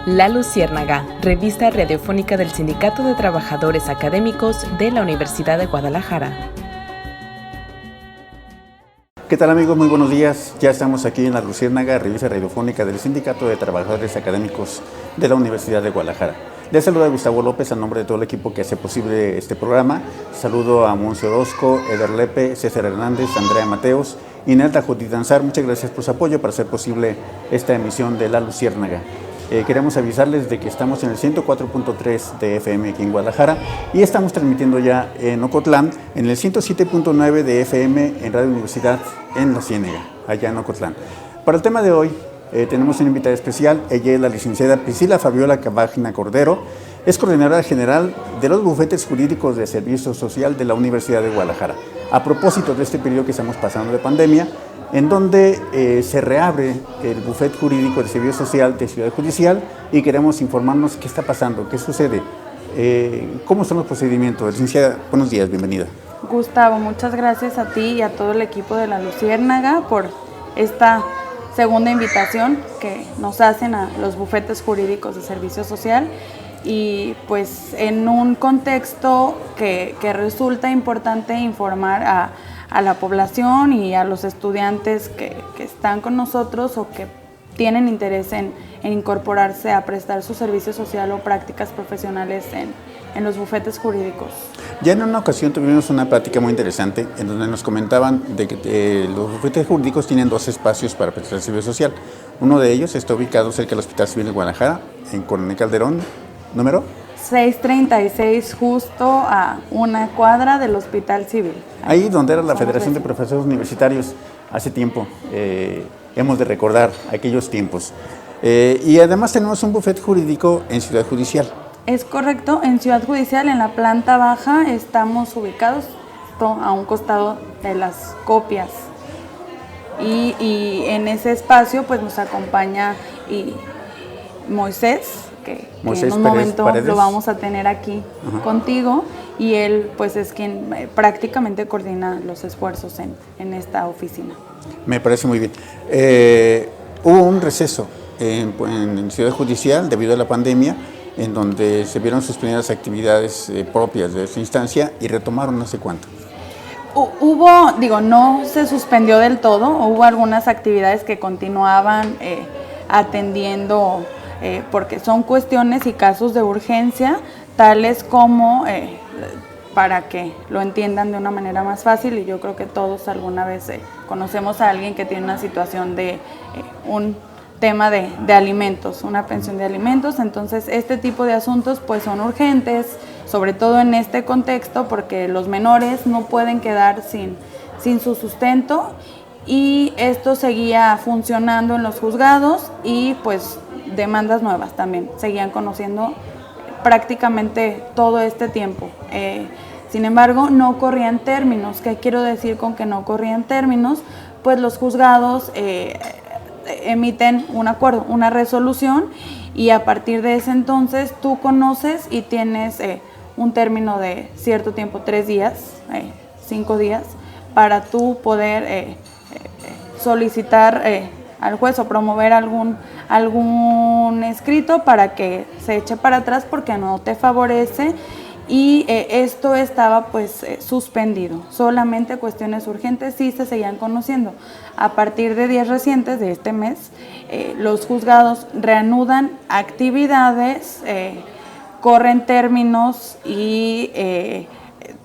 La Luciérnaga, revista radiofónica del Sindicato de Trabajadores Académicos de la Universidad de Guadalajara. ¿Qué tal, amigos? Muy buenos días. Ya estamos aquí en La Luciérnaga, revista radiofónica del Sindicato de Trabajadores Académicos de la Universidad de Guadalajara. Les saluda Gustavo López a nombre de todo el equipo que hace posible este programa. Saludo a Moncio Orozco, Eder Lepe, César Hernández, Andrea Mateos y Nelda Jutitanzar. Muchas gracias por su apoyo para hacer posible esta emisión de La Luciérnaga. Queremos avisarles de que estamos en el 104.3 de FM aquí en Guadalajara y estamos transmitiendo ya en Ocotlán en el 107.9 de FM en Radio Universidad en La Ciénega, allá en Ocotlán. Para el tema de hoy tenemos una invitada especial. Ella es la licenciada Priscila Fabiola Cavágina Cordero, es coordinadora general de los bufetes jurídicos de servicio social de la Universidad de Guadalajara. A propósito de este periodo que estamos pasando de pandemia, en donde se reabre el bufete jurídico de servicio social de Ciudad Judicial y queremos informarnos qué está pasando, qué sucede, cómo son los procedimientos. Licenciada, buenos días, bienvenida. Gustavo, muchas gracias a ti y a todo el equipo de La Luciérnaga por esta segunda invitación que nos hacen a los bufetes jurídicos de servicio social y pues en un contexto que resulta importante informar a la población y a los estudiantes que están con nosotros o que tienen interés en incorporarse a prestar su servicio social o prácticas profesionales en los bufetes jurídicos. Ya en una ocasión tuvimos una plática muy interesante en donde nos comentaban de que los bufetes jurídicos tienen dos espacios para prestar servicio social. Uno de ellos está ubicado cerca del Hospital Civil de Guadalajara, en Coronel Calderón, número 636, justo a una cuadra del Hospital Civil. Ahí donde era la Federación de Profesores Universitarios hace tiempo, hemos de recordar aquellos tiempos. Y además tenemos un bufete jurídico en Ciudad Judicial. Es correcto, en Ciudad Judicial, en la planta baja, estamos ubicados a un costado de las copias. Y en ese espacio pues nos acompaña Moisés, que en un momento lo vamos a tener aquí contigo, y él pues es quien prácticamente coordina los esfuerzos en esta oficina. Me parece muy bien. Hubo un receso en Ciudad Judicial debido a la pandemia, en donde se vieron suspendidas actividades propias de esta instancia y retomaron no sé cuánto. No se suspendió del todo, hubo algunas actividades que continuaban atendiendo porque son cuestiones y casos de urgencia, tales como, para que lo entiendan de una manera más fácil, y yo creo que todos alguna vez conocemos a alguien que tiene una situación de un tema de alimentos, una pensión de alimentos. Entonces este tipo de asuntos pues son urgentes, sobre todo en este contexto, porque los menores no pueden quedar sin su sustento, y esto seguía funcionando en los juzgados y pues demandas nuevas también seguían conociendo prácticamente todo este tiempo. Sin embargo, no corrían términos. ¿Qué quiero decir con que no corrían términos? Pues los juzgados emiten un acuerdo, una resolución, y a partir de ese entonces tú conoces y tienes un término de cierto tiempo, 3 días, 5 días, para tú poder solicitar al juez o promover algún escrito para que se eche para atrás porque no te favorece. Y esto estaba pues suspendido, solamente cuestiones urgentes sí se seguían conociendo. A partir de días recientes de este mes, los juzgados reanudan actividades, corren términos y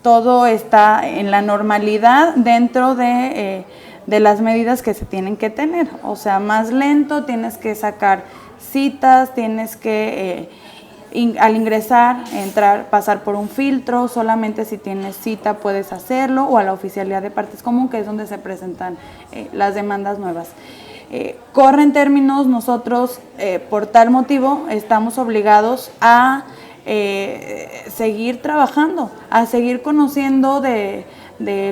todo está en la normalidad dentro de las medidas que se tienen que tener. O sea, más lento, tienes que sacar citas, tienes que al ingresar, pasar por un filtro, solamente si tienes cita puedes hacerlo, o a la oficialidad de partes común, que es donde se presentan las demandas nuevas. Corren términos, nosotros por tal motivo estamos obligados a seguir trabajando, a seguir conociendo de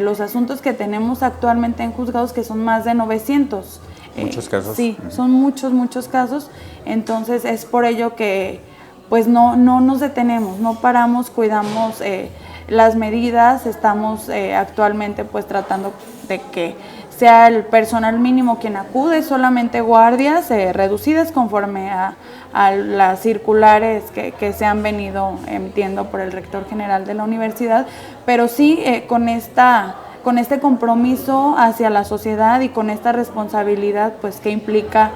los asuntos que tenemos actualmente en juzgados, que son más de 900. Muchos casos. Sí, son muchos casos. Entonces es por ello que pues no nos detenemos, no paramos, cuidamos las medidas. Estamos actualmente pues tratando de que sea el personal mínimo quien acude, solamente guardias reducidas conforme a las circulares que se han venido emitiendo por el rector general de la universidad, pero sí con este compromiso hacia la sociedad y con esta responsabilidad pues que implica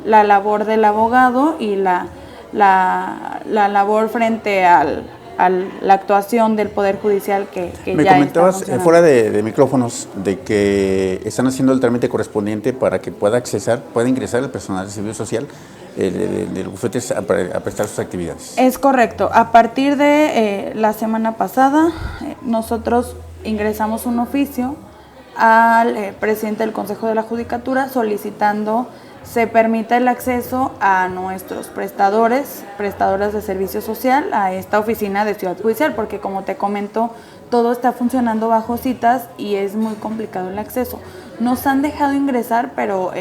la labor del abogado y la labor frente a la actuación del Poder Judicial que Me ya comentabas está fuera de micrófonos de que están haciendo el trámite correspondiente para que pueda ingresar el personal de servicio social del bufete a prestar sus actividades. Es correcto. A partir de la semana pasada, nosotros ingresamos un oficio al presidente del Consejo de la Judicatura solicitando se permita el acceso a nuestros prestadoras de servicio social a esta oficina de Ciudad Judicial, porque como te comento, todo está funcionando bajo citas y es muy complicado el acceso. Nos han dejado ingresar, pero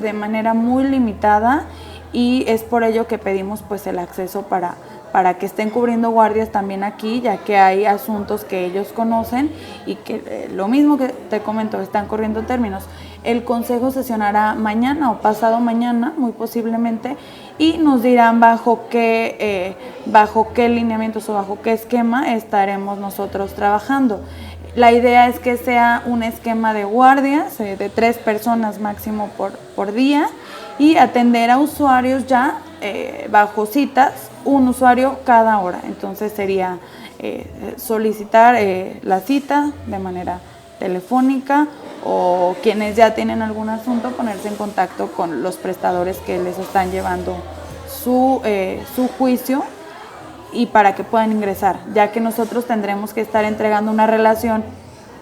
de manera muy limitada, y es por ello que pedimos pues el acceso para que estén cubriendo guardias también aquí, ya que hay asuntos que ellos conocen y que lo mismo que te comento, están corriendo términos. El Consejo sesionará mañana o pasado mañana, muy posiblemente, y nos dirán bajo qué lineamientos o bajo qué esquema estaremos nosotros trabajando. La idea es que sea un esquema de guardias, de 3 personas máximo por día, y atender a usuarios ya bajo citas, un usuario cada hora. Entonces sería solicitar la cita de manera telefónica, o quienes ya tienen algún asunto ponerse en contacto con los prestadores que les están llevando su juicio, y para que puedan ingresar, ya que nosotros tendremos que estar entregando una relación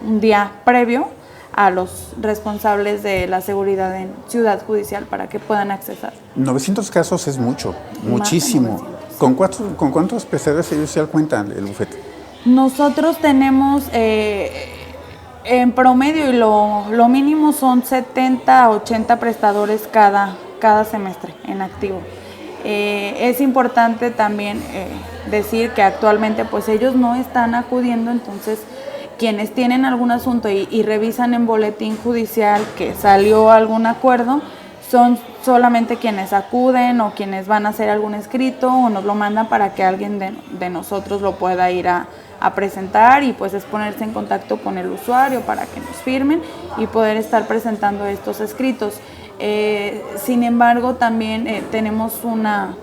un día previo a los responsables de la seguridad en Ciudad Judicial para que puedan accesar. 900 casos es mucho, muchísimo. 900. ¿Con cuántos prestadores de servicio social cuentan el bufete? Nosotros tenemos en promedio, y lo mínimo son 70 a 80 prestadores cada semestre en activo. Es importante también decir que actualmente pues ellos no están acudiendo, entonces quienes tienen algún asunto y revisan en boletín judicial que salió algún acuerdo, son solamente quienes acuden o quienes van a hacer algún escrito o nos lo mandan para que alguien de nosotros lo pueda ir a presentar, y pues es ponerse en contacto con el usuario para que nos firmen y poder estar presentando estos escritos. Sin embargo, también tenemos una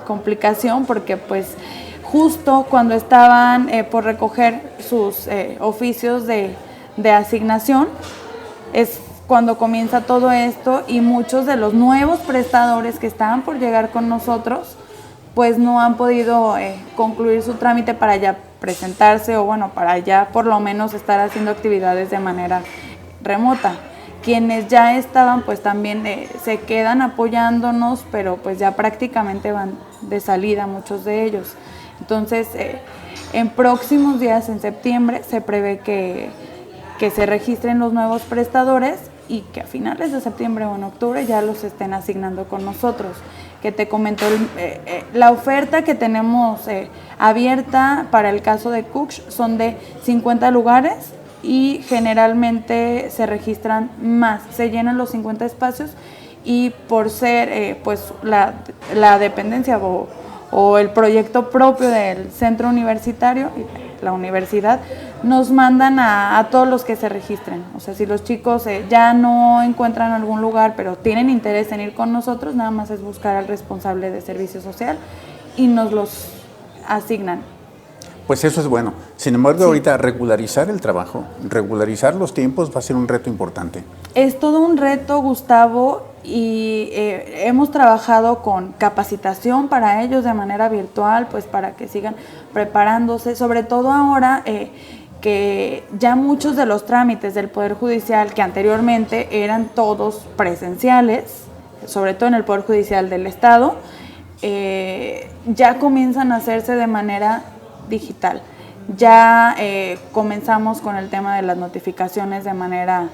complicación, porque pues justo cuando estaban por recoger sus oficios de asignación es cuando comienza todo esto, y muchos de los nuevos prestadores que estaban por llegar con nosotros pues no han podido concluir su trámite para ya presentarse, o bueno, para ya por lo menos estar haciendo actividades de manera remota. Quienes ya estaban pues también se quedan apoyándonos, pero pues ya prácticamente van de salida muchos de ellos. Entonces en próximos días, en septiembre, se prevé que se registren los nuevos prestadores y que a finales de septiembre o en octubre ya los estén asignando con nosotros. Que te comento, la oferta que tenemos abierta para el caso de Cooks son de 50 lugares, y generalmente se registran más, se llenan los 50 espacios, y por ser pues la dependencia o el proyecto propio del centro universitario, la universidad, nos mandan a todos los que se registren. O sea, si los chicos ya no encuentran algún lugar, pero tienen interés en ir con nosotros, nada más es buscar al responsable de servicio social y nos los asignan. Pues eso es bueno. Sin embargo, sí, ahorita regularizar el trabajo, regularizar los tiempos va a ser un reto importante. Es todo un reto, Gustavo, y hemos trabajado con capacitación para ellos de manera virtual, pues para que sigan preparándose, sobre todo ahora que ya muchos de los trámites del Poder Judicial, que anteriormente eran todos presenciales, sobre todo en el Poder Judicial del Estado, ya comienzan a hacerse de manera digital. Ya comenzamos con el tema de las notificaciones de manera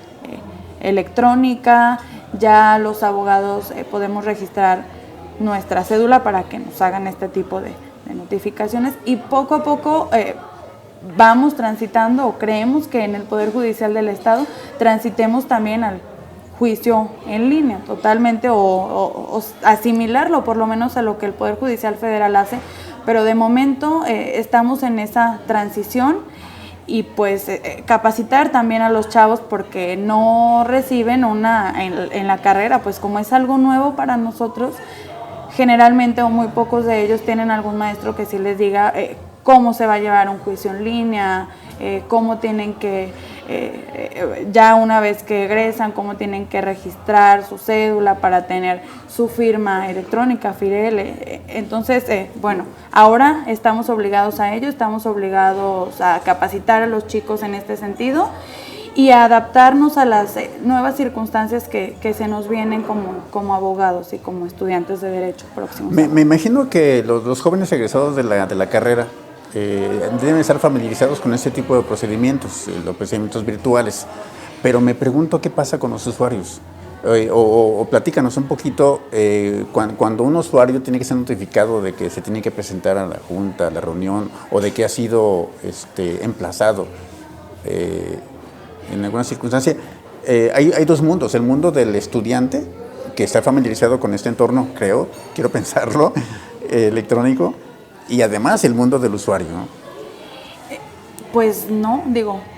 electrónica, ya los abogados podemos registrar nuestra cédula para que nos hagan este tipo de notificaciones, y poco a poco vamos transitando, o creemos que en el Poder Judicial del Estado transitemos también al juicio en línea totalmente, o asimilarlo por lo menos a lo que el Poder Judicial Federal hace, pero de momento estamos en esa transición. Y pues capacitar también a los chavos, porque no reciben en la carrera, pues como es algo nuevo para nosotros, generalmente o muy pocos de ellos tienen algún maestro que sí les diga cómo se va a llevar un juicio en línea, cómo tienen que, ya una vez que egresan, cómo tienen que registrar su cédula para tener su firma electrónica, FIREL. Entonces, bueno, ahora estamos obligados a ello, estamos obligados a capacitar a los chicos en este sentido y a adaptarnos a las nuevas circunstancias que se nos vienen como abogados y como estudiantes de Derecho próximos. Me imagino que los jóvenes egresados de la carrera deben estar familiarizados con este tipo de procedimientos, los procedimientos virtuales, pero me pregunto qué pasa con los usuarios. O platícanos un poquito, cuando un usuario tiene que ser notificado de que se tiene que presentar a la junta, a la reunión, o de que ha sido emplazado en alguna circunstancia, hay dos mundos: el mundo del estudiante, que está familiarizado con este entorno, quiero pensarlo, electrónico, y además el mundo del usuario, ¿no? Pues no,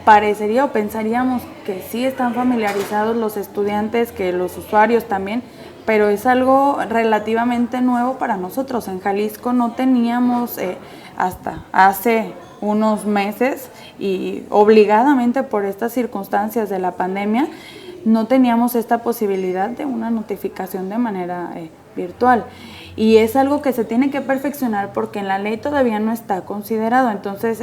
parecería o pensaríamos que sí están familiarizados los estudiantes, que los usuarios también, pero es algo relativamente nuevo para nosotros. En Jalisco no teníamos hasta hace unos meses, y obligadamente por estas circunstancias de la pandemia, no teníamos esta posibilidad de una notificación de manera virtual. Y es algo que se tiene que perfeccionar porque en la ley todavía no está considerado. Entonces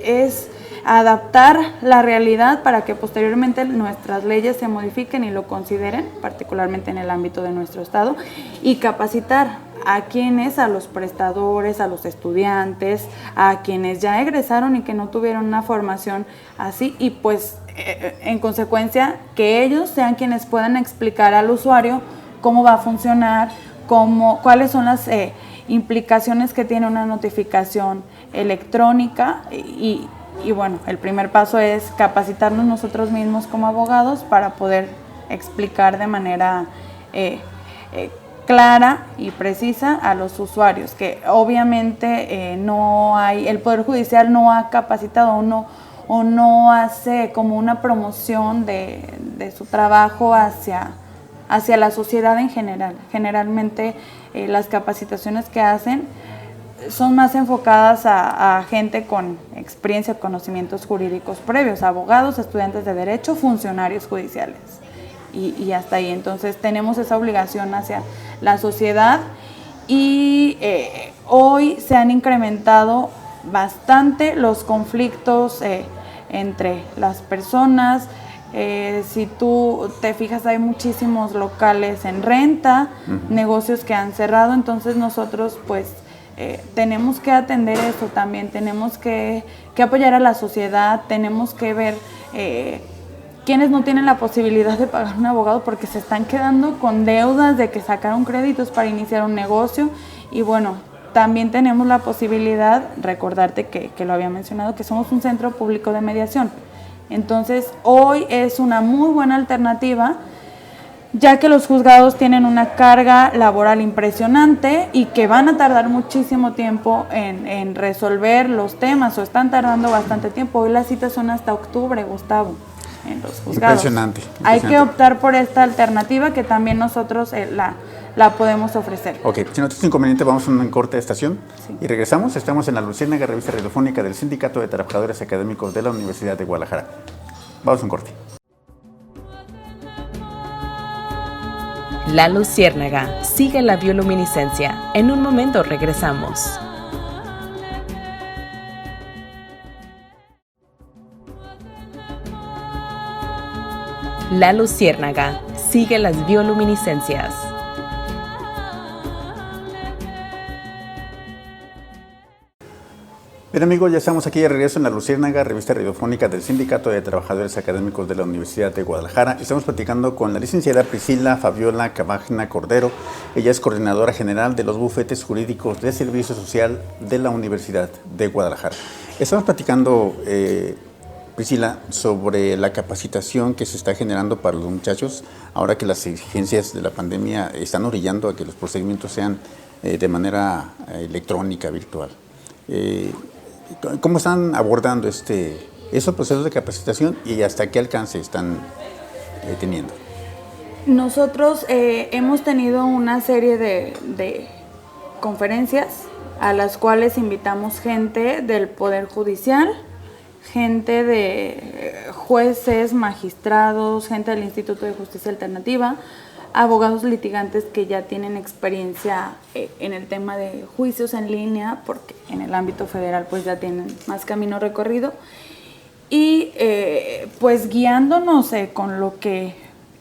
es adaptar la realidad para que posteriormente nuestras leyes se modifiquen y lo consideren, particularmente en el ámbito de nuestro estado, y capacitar a quienes, a los prestadores, a los estudiantes, a quienes ya egresaron y que no tuvieron una formación así, y pues en consecuencia que ellos sean quienes puedan explicar al usuario cómo va a funcionar, cuáles son las implicaciones que tiene una notificación electrónica, y bueno, el primer paso es capacitarnos nosotros mismos como abogados para poder explicar de manera clara y precisa a los usuarios, que obviamente el Poder Judicial no ha capacitado o no hace como una promoción de su trabajo hacia la sociedad en general. Generalmente las capacitaciones que hacen son más enfocadas a gente con experiencia, conocimientos jurídicos previos, abogados, estudiantes de Derecho, funcionarios judiciales. Y hasta ahí. Entonces tenemos esa obligación hacia la sociedad, y hoy se han incrementado bastante los conflictos entre las personas. Si tú te fijas, hay muchísimos locales en renta, negocios que han cerrado. Entonces nosotros pues tenemos que atender eso también, tenemos que apoyar a la sociedad, tenemos que ver quienes no tienen la posibilidad de pagar un abogado porque se están quedando con deudas de que sacaron créditos para iniciar un negocio. Y bueno, también tenemos la posibilidad, recordarte que lo había mencionado, que somos un centro público de mediación. Entonces hoy es una muy buena alternativa, ya que los juzgados tienen una carga laboral impresionante y que van a tardar muchísimo tiempo en resolver los temas, o están tardando bastante tiempo. Hoy las citas son hasta octubre, Gustavo, en los juzgados. Impresionante. Hay que optar por esta alternativa que también nosotros la podemos ofrecer. Ok, si no tienes inconveniente, vamos a un corte de estación, sí, y regresamos. Estamos en La Luciérnaga, revista radiofónica del Sindicato de Trabajadores Académicos de la Universidad de Guadalajara. Vamos a un corte. La Luciérnaga, sigue la bioluminiscencia. En un momento regresamos. La Luciérnaga, sigue las bioluminiscencias. Bien amigos, ya estamos aquí de regreso en La Luciérnaga, revista radiofónica del Sindicato de Trabajadores Académicos de la Universidad de Guadalajara. Estamos platicando con la licenciada Priscila Fabiola Cabagna Cordero. Ella es coordinadora general de los bufetes jurídicos de servicio social de la Universidad de Guadalajara. Estamos platicando, Priscila, sobre la capacitación que se está generando para los muchachos, ahora que las exigencias de la pandemia están orillando a que los procedimientos sean de manera electrónica, virtual. ¿Cómo están abordando esos procesos de capacitación y hasta qué alcance están teniendo? Nosotros hemos tenido una serie de conferencias a las cuales invitamos gente del Poder Judicial, gente de jueces, magistrados, gente del Instituto de Justicia Alternativa, abogados litigantes que ya tienen experiencia en el tema de juicios en línea, porque en el ámbito federal pues ya tienen más camino recorrido, y pues guiándonos con lo que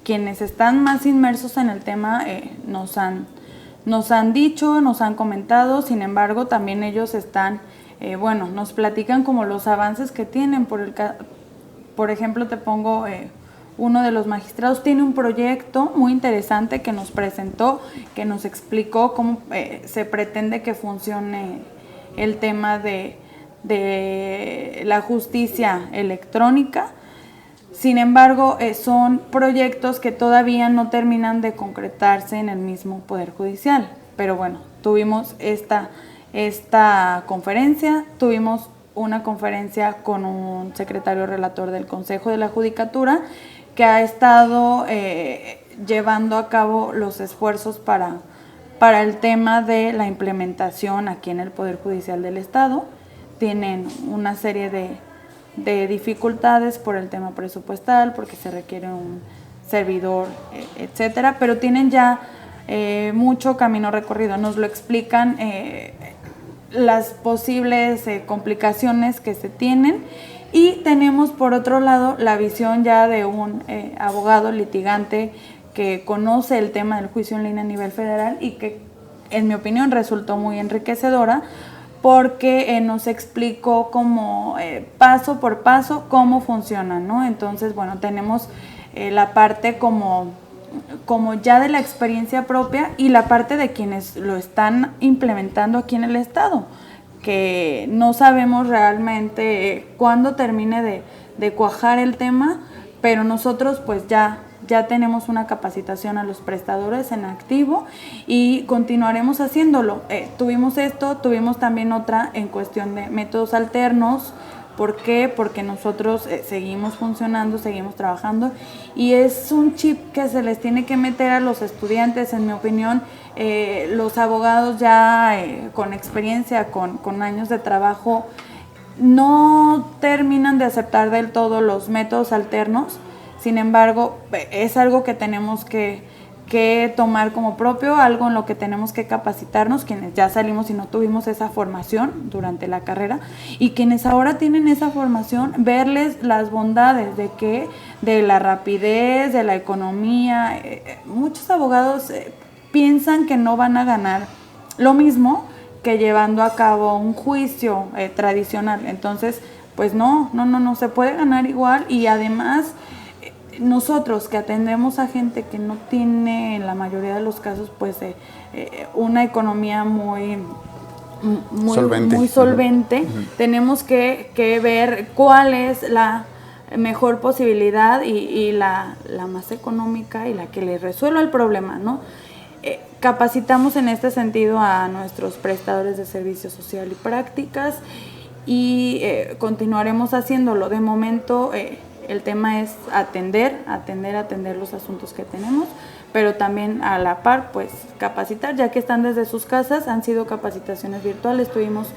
quienes están más inmersos en el tema nos han dicho, nos han comentado. Sin embargo, también ellos están, nos platican como los avances que tienen. Por ejemplo, te pongo... uno de los magistrados tiene un proyecto muy interesante que nos presentó, que nos explicó cómo se pretende que funcione el tema de la justicia electrónica. Sin embargo, son proyectos que todavía no terminan de concretarse en el mismo Poder Judicial. Pero bueno, tuvimos esta conferencia, tuvimos una conferencia con un secretario relator del Consejo de la Judicatura, que ha estado llevando a cabo los esfuerzos para el tema de la implementación aquí en el Poder Judicial del Estado. Tienen una serie de dificultades por el tema presupuestal, porque se requiere un servidor, etcétera, pero tienen ya mucho camino recorrido. Nos lo explican las posibles complicaciones que se tienen. Y tenemos por otro lado la visión ya de un abogado litigante que conoce el tema del juicio en línea a nivel federal y que en mi opinión resultó muy enriquecedora, porque nos explicó como paso por paso cómo funciona, ¿no? Entonces, bueno, tenemos la parte como ya de la experiencia propia y la parte de quienes lo están implementando aquí en el Estado, que no sabemos realmente cuándo termine de cuajar el tema, pero nosotros pues ya tenemos una capacitación a los prestadores en activo y continuaremos haciéndolo. Tuvimos también otra en cuestión de métodos alternos. ¿Por qué? Porque nosotros seguimos funcionando, seguimos trabajando y es un chip que se les tiene que meter a los estudiantes, en mi opinión. Los abogados ya con experiencia, con años de trabajo, no terminan de aceptar del todo los métodos alternos. Sin embargo, es algo que tenemos que tomar como propio, algo en lo que tenemos que capacitarnos, quienes ya salimos y no tuvimos esa formación durante la carrera, y quienes ahora tienen esa formación, verles las bondades de la rapidez, de la economía. Muchos abogados piensan que no van a ganar lo mismo que llevando a cabo un juicio tradicional. Entonces, pues no se puede ganar igual, y además nosotros que atendemos a gente que no tiene en la mayoría de los casos pues una economía muy solvente, tenemos que ver cuál es la mejor posibilidad y la más económica y la que le resuelva el problema, ¿no? Capacitamos en este sentido a nuestros prestadores de servicio social y prácticas y continuaremos haciéndolo. De momento el tema es atender los asuntos que tenemos, pero también a la par, pues capacitar, ya que están desde sus casas. Han sido capacitaciones virtuales, tuvimos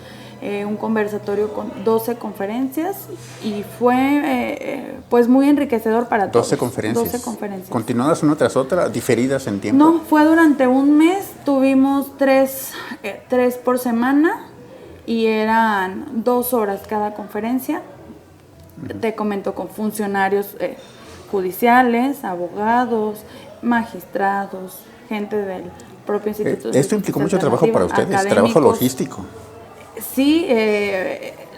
un conversatorio con 12 conferencias y fue pues muy enriquecedor para todos. 12 conferencias. 12 conferencias. ¿Continuadas una tras otra, diferidas en tiempo? No, fue durante un mes, tuvimos tres por semana y eran 2 horas cada conferencia. Te comento, con funcionarios judiciales, abogados, magistrados, gente del propio instituto. Esto implicó mucho trabajo para ustedes, trabajo logístico. Sí,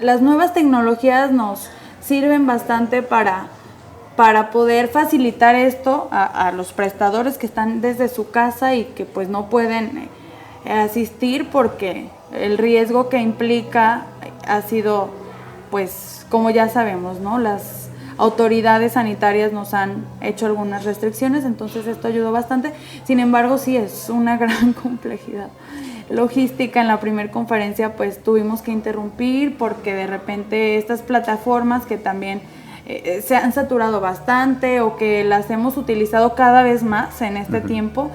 las nuevas tecnologías nos sirven bastante para poder facilitar esto a los prestadores que están desde su casa y que pues no pueden asistir porque el riesgo que implica ha sido, pues como ya sabemos, ¿no? Las autoridades sanitarias nos han hecho algunas restricciones, entonces esto ayudó bastante. Sin embargo, sí es una gran complejidad logística. En la primera conferencia pues tuvimos que interrumpir porque de repente estas plataformas que también se han saturado bastante o que las hemos utilizado cada vez más en este tiempo,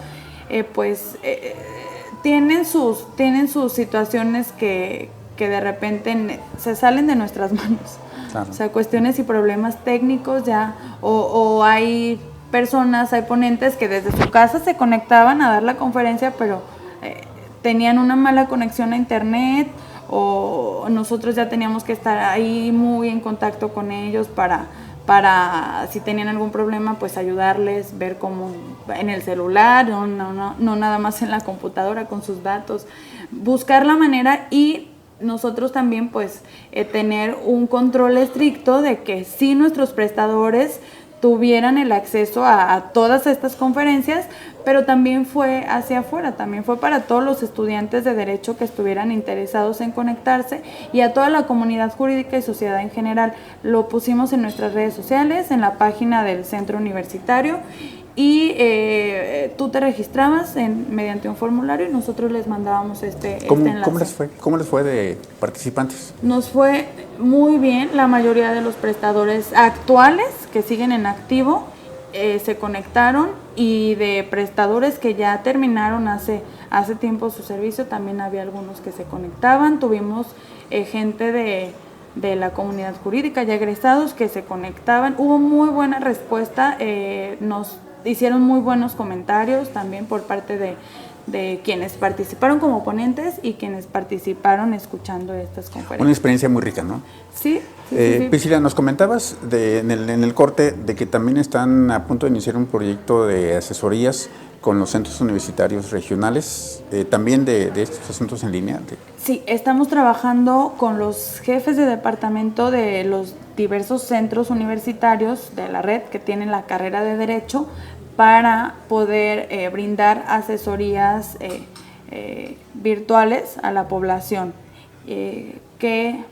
tienen sus situaciones que de repente se salen de nuestras manos. Claro. O sea, cuestiones y problemas técnicos ya, o hay personas, hay ponentes que desde su casa se conectaban a dar la conferencia, pero tenían una mala conexión a internet, o nosotros ya teníamos que estar ahí muy en contacto con ellos para si tenían algún problema, pues ayudarles, ver cómo en el celular, no nada más en la computadora con sus datos, buscar la manera y nosotros también pues tener un control estricto de que sí nuestros prestadores tuvieran el acceso a todas estas conferencias, pero también fue hacia afuera, también fue para todos los estudiantes de Derecho que estuvieran interesados en conectarse y a toda la comunidad jurídica y sociedad en general. Lo pusimos en nuestras redes sociales, en la página del centro universitario y tú te registrabas mediante un formulario y nosotros les mandábamos este enlace. ¿Cómo les fue de participantes? Nos fue muy bien. La mayoría de los prestadores actuales que siguen en activo se conectaron, y de prestadores que ya terminaron hace tiempo su servicio también había algunos que se conectaban. Tuvimos gente de la comunidad jurídica ya egresados que se conectaban. Hubo muy buena respuesta, nos hicieron muy buenos comentarios también por parte de quienes participaron como ponentes y quienes participaron escuchando estas conferencias. Una experiencia muy rica, ¿no? Sí. Priscila, nos comentabas en el corte de que también están a punto de iniciar un proyecto de asesorías con los centros universitarios regionales, también de estos asuntos en línea. Sí, estamos trabajando con los jefes de departamento de los diversos centros universitarios de la red que tienen la carrera de Derecho para poder brindar asesorías virtuales a la población.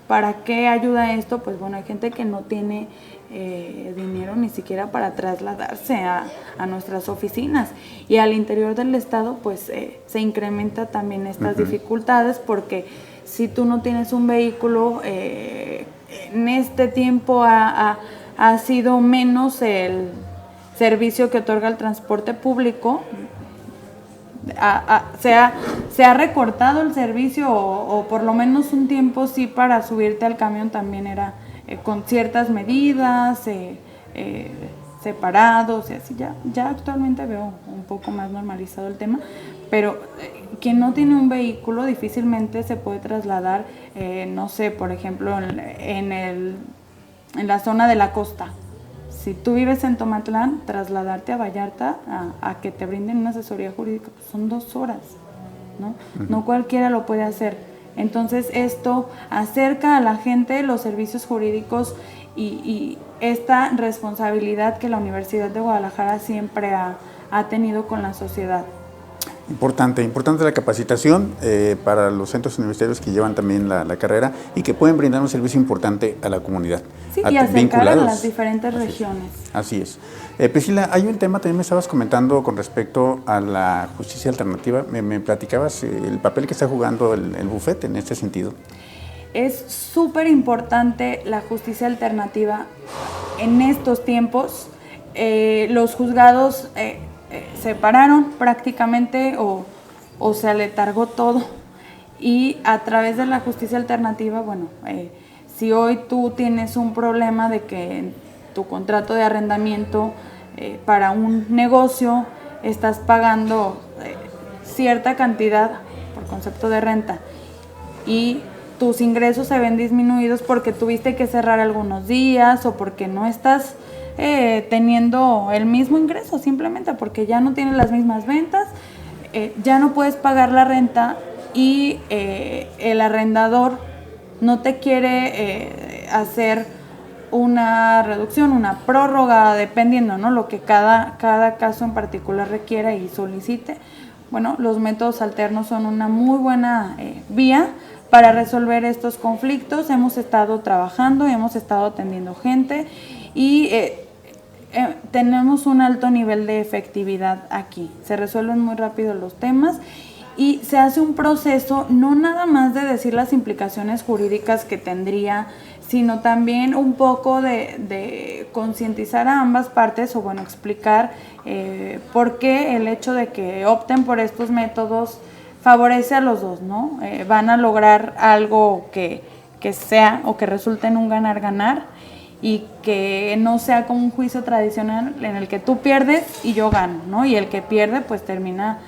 ¿Para qué ayuda esto? Pues bueno, hay gente que no tiene dinero ni siquiera para trasladarse a nuestras oficinas, y al interior del estado pues se incrementa también estas dificultades, porque si tú no tienes un vehículo, en este tiempo ha sido menos el servicio que otorga el transporte público. Se ha recortado el servicio, o por lo menos un tiempo sí, para subirte al camión también era con ciertas medidas, separados y así. Ya actualmente veo un poco más normalizado el tema, pero quien no tiene un vehículo difícilmente se puede trasladar, no sé, por ejemplo, en la zona de la costa. Si tú vives en Tomatlán, trasladarte a Vallarta a que te brinden una asesoría jurídica, pues son 2 horas, ¿no? No cualquiera lo puede hacer. Entonces esto acerca a la gente los servicios jurídicos y esta responsabilidad que la Universidad de Guadalajara siempre ha tenido con la sociedad. Importante la capacitación para los centros universitarios que llevan también la carrera y que pueden brindar un servicio importante a la comunidad. Sí, y acercar a las diferentes regiones. Así es. Priscila, hay un tema, también me estabas comentando con respecto a la justicia alternativa. Me platicabas el papel que está jugando el bufete en este sentido. Es súper importante la justicia alternativa en estos tiempos. Los juzgados se pararon prácticamente o se aletargó todo, y a través de la justicia alternativa, bueno, si hoy tú tienes un problema de que en tu contrato de arrendamiento para un negocio estás pagando cierta cantidad por concepto de renta y tus ingresos se ven disminuidos porque tuviste que cerrar algunos días o porque no estás teniendo el mismo ingreso, simplemente porque ya no tienes las mismas ventas, ya no puedes pagar la renta y el arrendador no te quiere hacer una reducción, una prórroga, dependiendo, ¿no?, lo que cada caso en particular requiera y solicite. Bueno, los métodos alternos son una muy buena vía para resolver estos conflictos. Hemos estado trabajando y hemos estado atendiendo gente y tenemos un alto nivel de efectividad aquí. Se resuelven muy rápido los temas y se hace un proceso no nada más de decir las implicaciones jurídicas que tendría, sino también un poco de concientizar a ambas partes, o bueno, explicar por qué el hecho de que opten por estos métodos favorece a los dos, ¿no? Van a lograr algo que sea o que resulte en un ganar-ganar y que no sea como un juicio tradicional en el que tú pierdes y yo gano, ¿no? Y el que pierde pues termina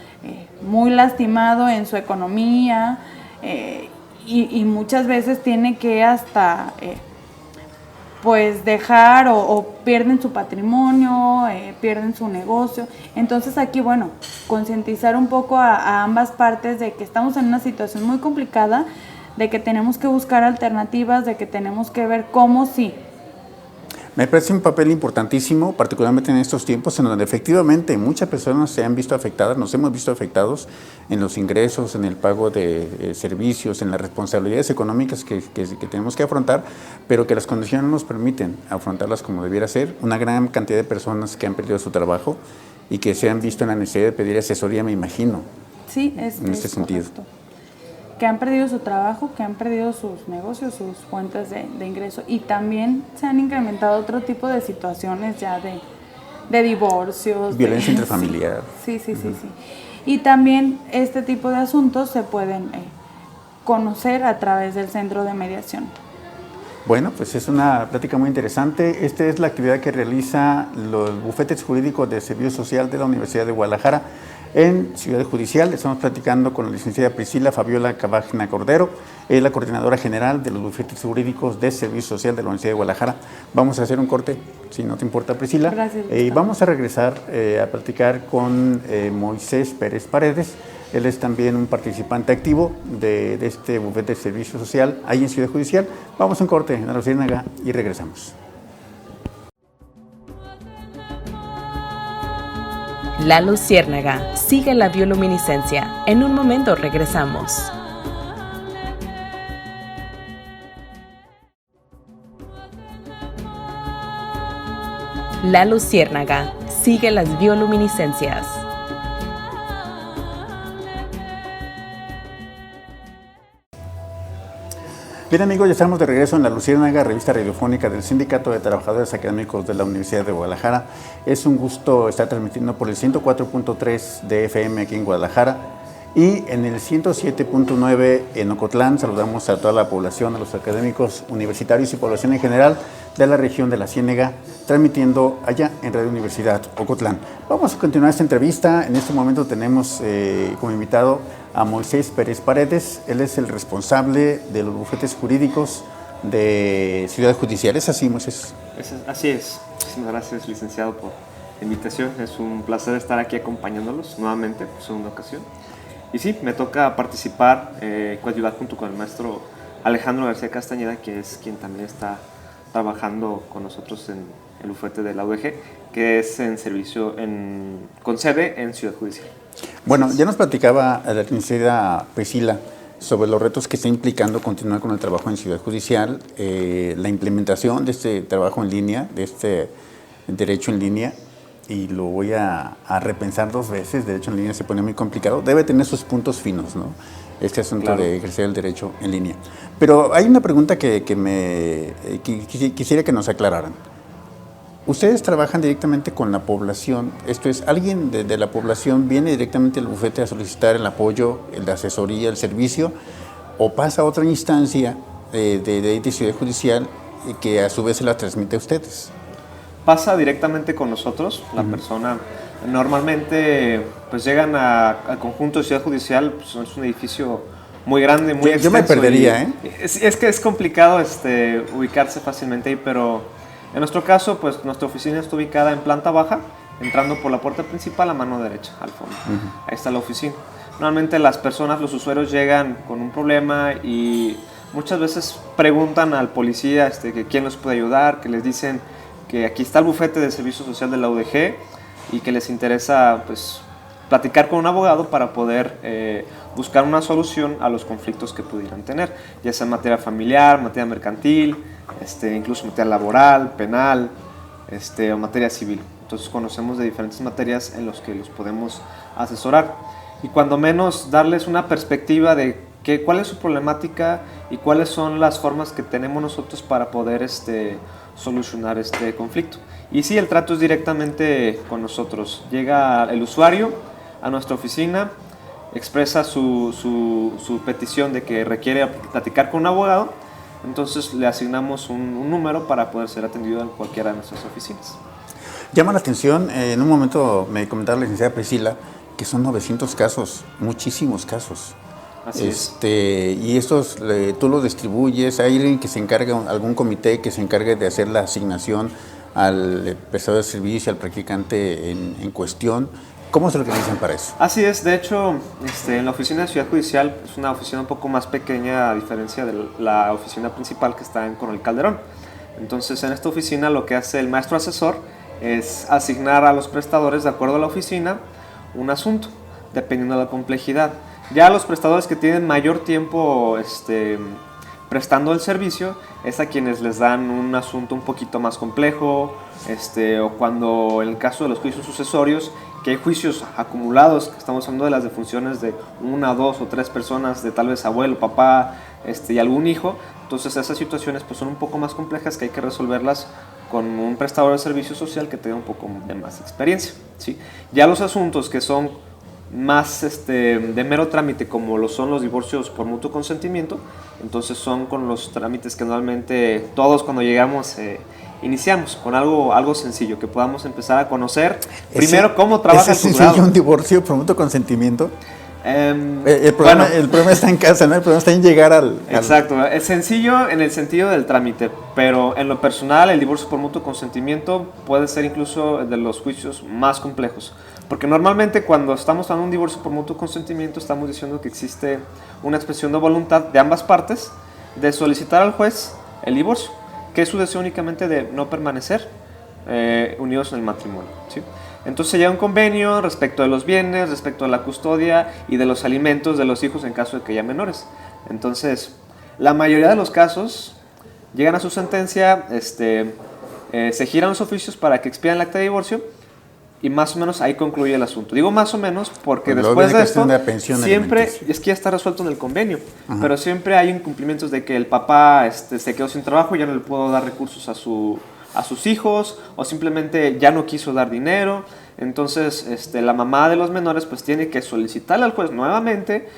muy lastimado en su economía, y muchas veces tiene que hasta pues dejar o pierden su patrimonio, pierden su negocio. Entonces aquí, bueno, concientizar un poco a ambas partes de que estamos en una situación muy complicada, de que tenemos que buscar alternativas, de que tenemos que ver cómo sí. Me parece un papel importantísimo, particularmente en estos tiempos en donde efectivamente muchas personas se han visto afectadas, nos hemos visto afectados en los ingresos, en el pago de servicios, en las responsabilidades económicas que tenemos que afrontar, pero que las condiciones no nos permiten afrontarlas como debiera ser. Una gran cantidad de personas que han perdido su trabajo y que se han visto en la necesidad de pedir asesoría, me imagino. Sí, en este sentido. Correcto. Que han perdido su trabajo, que han perdido sus negocios, sus fuentes de ingreso, y también se han incrementado otro tipo de situaciones ya de divorcios. Violencia intrafamiliar. Sí. Y también este tipo de asuntos se pueden conocer a través del centro de mediación. Bueno, pues es una plática muy interesante. Esta es la actividad que realiza los bufetes jurídicos de Servicio Social de la Universidad de Guadalajara en Ciudad Judicial. Estamos platicando con la licenciada Priscila Fabiola Cabajna Cordero, la coordinadora general de los bufetes jurídicos de Servicio Social de la Universidad de Guadalajara. Vamos a hacer un corte, si no te importa, Priscila. Gracias. Y vamos a regresar a platicar con Moisés Pérez Paredes. Él es también un participante activo de este bufete de Servicio Social ahí en Ciudad Judicial. Vamos a un corte en la Luciérnaga y regresamos. La Luciérnaga, sigue la bioluminiscencia. En un momento regresamos. La Luciérnaga, sigue las bioluminiscencias. Bien amigos, ya estamos de regreso en La Luciérnaga, revista radiofónica del Sindicato de Trabajadores Académicos de la Universidad de Guadalajara. Es un gusto estar transmitiendo por el 104.3 de FM aquí en Guadalajara y en el 107.9 en Ocotlán. Saludamos a toda la población, a los académicos universitarios y población en general de la región de la Ciénega, transmitiendo allá en Radio Universidad Ocotlán. Vamos a continuar esta entrevista. En este momento tenemos como invitado a Moisés Pérez Paredes. Él es el responsable de los bufetes jurídicos de Ciudad Judicial. ¿Es así, Moisés? Así es. Muchísimas gracias, licenciado, por la invitación. Es un placer estar aquí acompañándolos nuevamente por segunda ocasión. Y sí, me toca participar, coadyuvar junto con el maestro Alejandro García Castañeda, que es quien también está trabajando con nosotros en el bufete de la UDG, que es en servicio con sede en Ciudad Judicial. Bueno, ya nos platicaba la licenciada Priscila sobre los retos que está implicando continuar con el trabajo en Ciudad Judicial, la implementación de este trabajo en línea, de este derecho en línea, y lo voy a repensar dos veces. Derecho en línea se pone muy complicado, debe tener sus puntos finos, ¿no? Este asunto claro, de ejercer el derecho en línea. Pero hay una pregunta que quisiera que nos aclararan. Ustedes trabajan directamente con la población, esto es, ¿alguien de la población viene directamente al bufete a solicitar el apoyo, la asesoría, el servicio, o pasa a otra instancia de Ciudad Judicial que a su vez se la transmite a ustedes? Pasa directamente con nosotros, la persona. Normalmente pues llegan al conjunto de Ciudad Judicial, pues, es un edificio muy grande, muy extenso. Yo me perdería, Es que es complicado ubicarse fácilmente ahí, pero en nuestro caso, pues nuestra oficina está ubicada en planta baja, entrando por la puerta principal a mano derecha, al fondo. Ahí está la oficina. Normalmente las personas, los usuarios llegan con un problema y muchas veces preguntan al policía que quién los puede ayudar, que les dicen que aquí está el bufete de servicio social de la UDG y que les interesa pues platicar con un abogado para poder buscar una solución a los conflictos que pudieran tener, ya sea en materia familiar, materia mercantil, incluso materia laboral, penal, o materia civil. Entonces conocemos de diferentes materias en las que los podemos asesorar y cuando menos darles una perspectiva de cuál es su problemática y cuáles son las formas que tenemos nosotros para poder solucionar este conflicto. Y sí, el trato es directamente con nosotros. Llega el usuario a nuestra oficina, expresa su petición de que requiere platicar con un abogado, entonces le asignamos un número para poder ser atendido en cualquiera de nuestras oficinas. Llama la atención, en un momento me comentaba la licenciada Priscila que son 900 casos, muchísimos casos. Así es. Y estos tú los distribuyes, hay alguien que se encarga, algún comité que se encargue de hacer la asignación al prestador de servicio, al practicante en cuestión. ¿Cómo se organizan para eso? Así es, de hecho, en la oficina de Ciudad Judicial es una oficina un poco más pequeña a diferencia de la oficina principal que está en Coronel Calderón. Entonces, en esta oficina lo que hace el maestro asesor es asignar a los prestadores, de acuerdo a la oficina, un asunto, dependiendo de la complejidad. Ya los prestadores que tienen mayor tiempo prestando el servicio es a quienes les dan un asunto un poquito más complejo, o cuando en el caso de los juicios sucesorios, que hay juicios acumulados, que estamos hablando de las defunciones de 1, 2 o 3 personas, de tal vez abuelo, papá y algún hijo, entonces esas situaciones pues son un poco más complejas que hay que resolverlas con un prestador de servicio social que tenga un poco de más experiencia, ¿sí? Ya los asuntos que son más de mero trámite, como lo son los divorcios por mutuo consentimiento, entonces son con los trámites que normalmente todos cuando llegamos iniciamos con algo sencillo, que podamos empezar a conocer primero cómo trabaja el juzgado. ¿Es sencillo un divorcio por mutuo consentimiento? El problema está en casa, ¿no? El problema está en llegar al... Exacto, es sencillo en el sentido del trámite, pero en lo personal el divorcio por mutuo consentimiento puede ser incluso de los juicios más complejos, porque normalmente cuando estamos hablando de un divorcio por mutuo consentimiento estamos diciendo que existe una expresión de voluntad de ambas partes de solicitar al juez el divorcio, que es su deseo únicamente de no permanecer unidos en el matrimonio, ¿sí? Entonces se llega a un convenio respecto de los bienes, respecto de la custodia y de los alimentos de los hijos en caso de que haya menores. Entonces, la mayoría de los casos llegan a su sentencia, se giran los oficios para que expidan el acta de divorcio y más o menos ahí concluye el asunto. Digo más o menos porque pues después de esto siempre, alimenticia. es que ya está resuelto en el convenio, pero siempre hay incumplimientos de que el papá se quedó sin trabajo y ya no le pudo dar recursos a sus hijos, o simplemente ya no quiso dar dinero. Entonces la mamá de los menores pues tiene que solicitarle al juez nuevamente,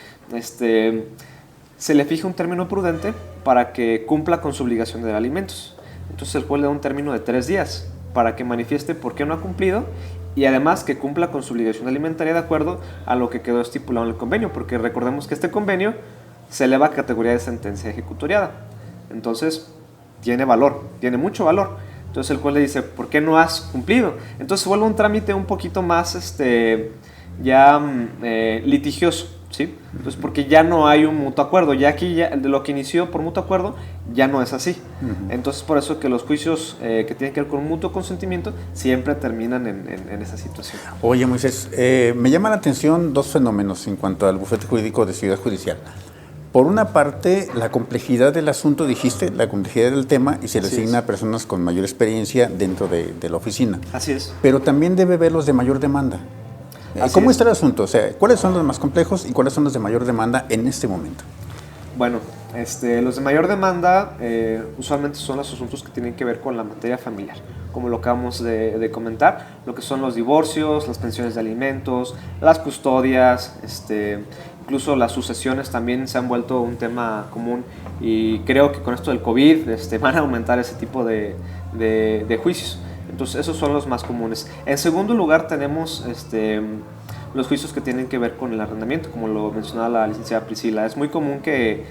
se le fija un término prudente para que cumpla con su obligación de dar alimentos. Entonces el juez le da un término de 3 días para que manifieste por qué no ha cumplido y además que cumpla con su obligación alimentaria de acuerdo a lo que quedó estipulado en el convenio, porque recordemos que este convenio se eleva a categoría de sentencia ejecutoriada. Entonces tiene valor, tiene mucho valor. Entonces el juez le dice, ¿por qué no has cumplido? Entonces se vuelve un trámite un poquito más litigioso, ¿sí? Entonces porque ya no hay un mutuo acuerdo, ya aquí de lo que inició por mutuo acuerdo ya no es así. Entonces por eso que los juicios que tienen que ver con un mutuo consentimiento siempre terminan en esa situación. Oye, Moisés, me llama la atención 2 fenómenos en cuanto al bufete jurídico de Ciudad Judicial. Por una parte, la complejidad del asunto, dijiste, la complejidad del tema, y se le asigna a personas con mayor experiencia dentro de la oficina. Así es. Pero también debe ver los de mayor demanda. ¿Cómo está el asunto? O sea, ¿cuáles son los más complejos y cuáles son los de mayor demanda en este momento? Bueno, los de mayor demanda usualmente son los asuntos que tienen que ver con la materia familiar, como lo acabamos de comentar, lo que son los divorcios, las pensiones de alimentos, las custodias, incluso las sucesiones también se han vuelto un tema común y creo que con esto del COVID van a aumentar ese tipo de juicios. Entonces esos son los más comunes. En segundo lugar tenemos los juicios que tienen que ver con el arrendamiento, como lo mencionaba la licenciada Priscila. Es muy común que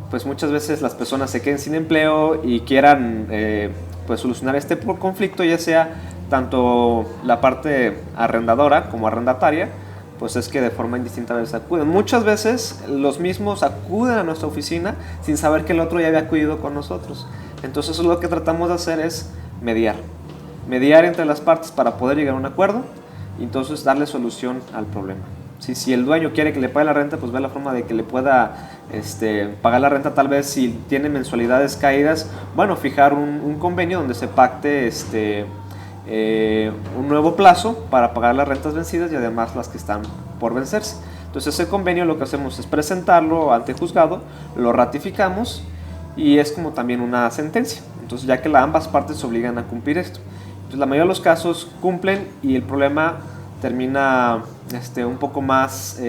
pues muchas veces las personas se queden sin empleo y quieran pues solucionar este conflicto, ya sea tanto la parte arrendadora como arrendataria, pues es que de forma indistinta a veces acuden. Muchas veces los mismos acuden a nuestra oficina sin saber que el otro ya había acudido con nosotros. Entonces lo que tratamos de hacer es mediar entre las partes para poder llegar a un acuerdo y entonces darle solución al problema. Si el dueño quiere que le pague la renta, pues ve la forma de que le pueda pagar la renta. Tal vez si tiene mensualidades caídas, bueno, fijar un convenio donde se pacte un nuevo plazo para pagar las rentas vencidas y además las que están por vencerse. Entonces ese convenio lo que hacemos es presentarlo ante juzgado, lo ratificamos y es como también una sentencia. Entonces ya que ambas partes se obligan a cumplir esto. Entonces la mayoría de los casos cumplen y el problema termina un poco más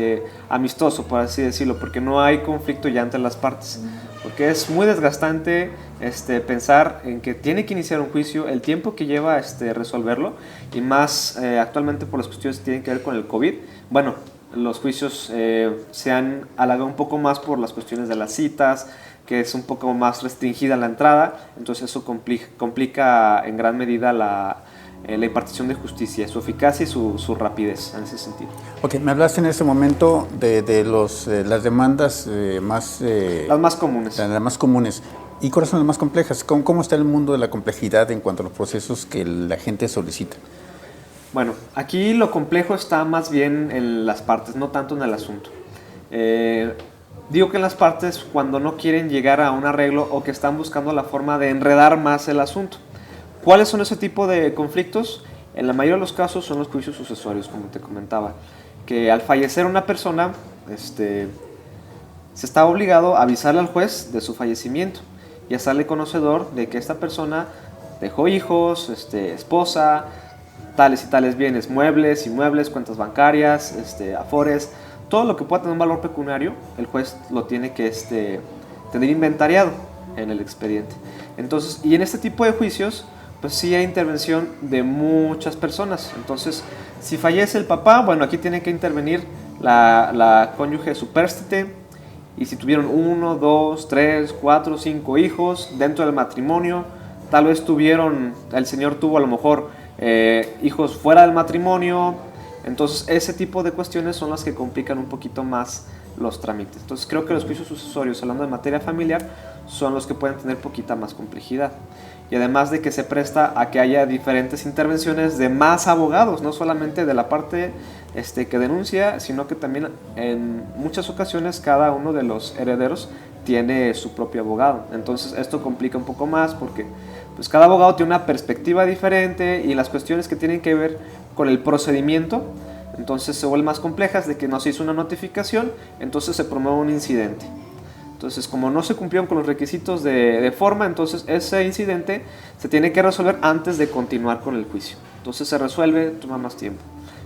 amistoso, por así decirlo, porque no hay conflicto ya entre las partes. Porque es muy desgastante pensar en que tiene que iniciar un juicio, el tiempo que lleva resolverlo, y más actualmente por las cuestiones que tienen que ver con el COVID. Bueno, los juicios se han alargado un poco más por las cuestiones de las citas, que es un poco más restringida la entrada, entonces eso complica en gran medida la impartición de justicia, su eficacia y su rapidez en ese sentido. Ok, me hablaste en ese momento de las demandas las más comunes. Las más comunes. ¿Y cuáles son las más complejas? ¿Cómo está el mundo de la complejidad en cuanto a los procesos que la gente solicita? Bueno, aquí lo complejo está más bien en las partes, no tanto en el asunto. Digo que en las partes cuando no quieren llegar a un arreglo o que están buscando la forma de enredar más el asunto. ¿Cuáles son ese tipo de conflictos? En la mayoría de los casos son los juicios sucesorios, como te comentaba, que al fallecer una persona, se está obligado a avisarle al juez de su fallecimiento y hacerle conocedor de que esta persona dejó hijos, esposa, tales y tales bienes, muebles, inmuebles, cuentas bancarias, afores, todo lo que pueda tener un valor pecuniario, el juez lo tiene que tener inventariado en el expediente. Entonces, y en este tipo de juicios, pues sí hay intervención de muchas personas. Entonces, si fallece el papá, bueno, aquí tiene que intervenir la cónyuge supérstite, y si tuvieron 1, 2, 3, 4, 5 hijos dentro del matrimonio, tal vez el señor tuvo a lo mejor hijos fuera del matrimonio. Entonces ese tipo de cuestiones son las que complican un poquito más los trámites. Entonces creo que los juicios sucesorios, hablando de materia familiar, son los que pueden tener poquita más complejidad. Y además de que se presta a que haya diferentes intervenciones de más abogados, no solamente de la parte que denuncia, sino que también en muchas ocasiones cada uno de los herederos tiene su propio abogado. Entonces esto complica un poco más porque pues cada abogado tiene una perspectiva diferente y las cuestiones que tienen que ver con el procedimiento, entonces se vuelven más complejas, de que no se hizo una notificación, entonces se promueve un incidente. Entonces, como no se cumplieron con los requisitos de forma, entonces ese incidente se tiene que resolver antes de continuar con el juicio. Entonces se resuelve, toma más tiempo.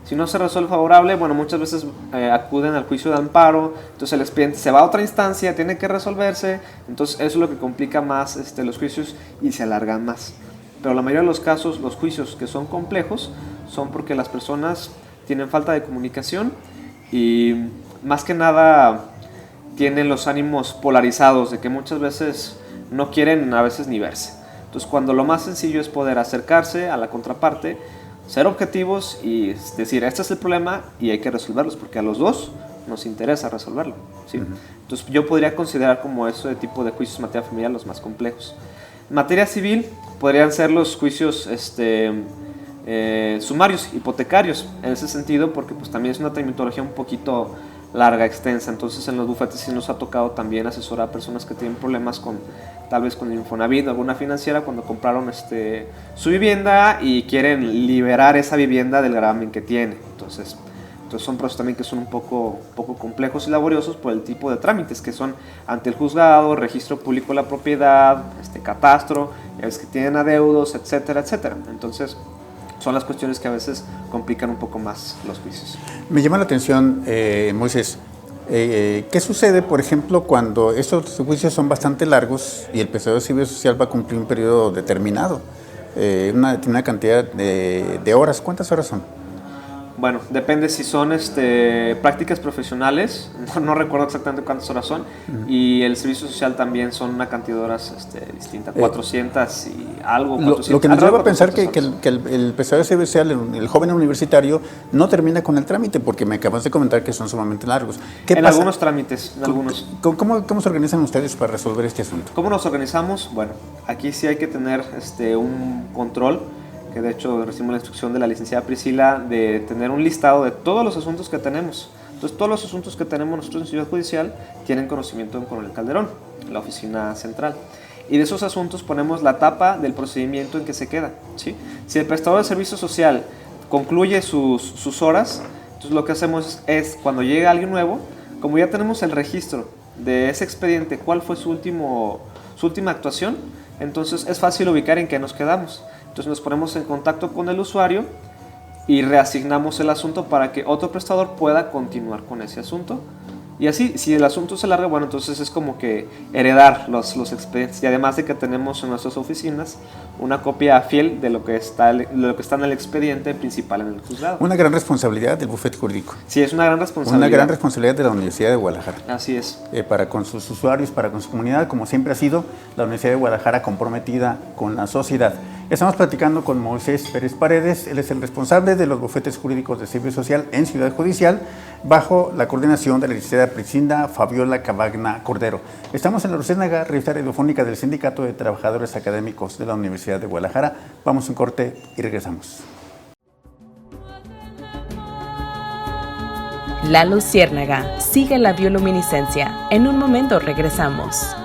Si no se resuelve favorable, bueno, muchas veces acuden al juicio de amparo, entonces el expediente se va a otra instancia, tiene que resolverse, entonces eso es lo que complica más los juicios y se alargan más. Pero la mayoría de los casos, los juicios que son complejos, son porque las personas tienen falta de comunicación y más que nada tienen los ánimos polarizados, de que muchas veces no quieren a veces ni verse. Entonces cuando lo más sencillo es poder acercarse a la contraparte, ser objetivos y decir, este es el problema y hay que resolverlos, porque a los dos nos interesa resolverlo, ¿sí? Entonces yo podría considerar como ese tipo de juicios en materia familiar los más complejos. En materia civil podrían ser los juicios sumarios, hipotecarios, en ese sentido, porque pues también es una terminología un poquito larga, extensa. Entonces en los bufetes sí nos ha tocado también asesorar a personas que tienen problemas tal vez con el Infonavit o alguna financiera cuando compraron su vivienda y quieren liberar esa vivienda del gravamen que tiene. Entonces son procesos también que son un poco complejos y laboriosos por el tipo de trámites que son ante el juzgado, registro público de la propiedad, catastro, ya ves que tienen adeudos, etcétera, etcétera. Entonces son las cuestiones que a veces complican un poco más los juicios. Me llama la atención, Moisés, ¿qué sucede, por ejemplo, cuando estos juicios son bastante largos y el prestador de servicio social va a cumplir un periodo determinado, una determinada cantidad de horas? ¿Cuántas horas son? Bueno, depende si son prácticas profesionales, no recuerdo exactamente cuántas horas son, y el servicio social también son una cantidad de horas distinta, 400 y algo. 400, lo que nos lleva a pensar que horas. el prestador de servicio social, el joven universitario, no termina con el trámite, porque me acabas de comentar que son sumamente largos. ¿Qué En pasa? algunos trámites, en algunos. ¿Cómo se organizan ustedes para resolver este asunto? ¿Cómo nos organizamos? Bueno, aquí sí hay que tener un control, que de hecho recibimos la instrucción de la licenciada Priscila de tener un listado de todos los asuntos que tenemos. Entonces, todos los asuntos que tenemos nosotros en Ciudad Judicial tienen conocimiento en Coronel Calderón, la oficina central. Y de esos asuntos ponemos la etapa del procedimiento en que se queda, ¿sí? Si el prestador de servicio social concluye sus horas, entonces lo que hacemos es, cuando llega alguien nuevo, como ya tenemos el registro de ese expediente, cuál fue su última actuación, entonces es fácil ubicar en qué nos quedamos. Entonces nos ponemos en contacto con el usuario y reasignamos el asunto para que otro prestador pueda continuar con ese asunto. Y así, si el asunto se larga, bueno, entonces es como que heredar los expedientes. Y además de que tenemos en nuestras oficinas una copia fiel de lo que está en el expediente principal en el juzgado. Una gran responsabilidad del bufete jurídico. Sí, es una gran responsabilidad. Una gran responsabilidad de la Universidad de Guadalajara. Así es. Para con sus usuarios, para con su comunidad, como siempre ha sido la Universidad de Guadalajara comprometida con la sociedad. Estamos platicando con Moisés Pérez Paredes, él es el responsable de los bufetes jurídicos de servicio social en Ciudad Judicial, bajo la coordinación de la licenciada Priscila Fabiola Cavagna Cordero. Estamos en la Luciérnaga, revista radiofónica del Sindicato de Trabajadores Académicos de la Universidad de Guadalajara. Vamos a un corte y regresamos. La Luciérnaga, sigue la bioluminiscencia. En un momento regresamos.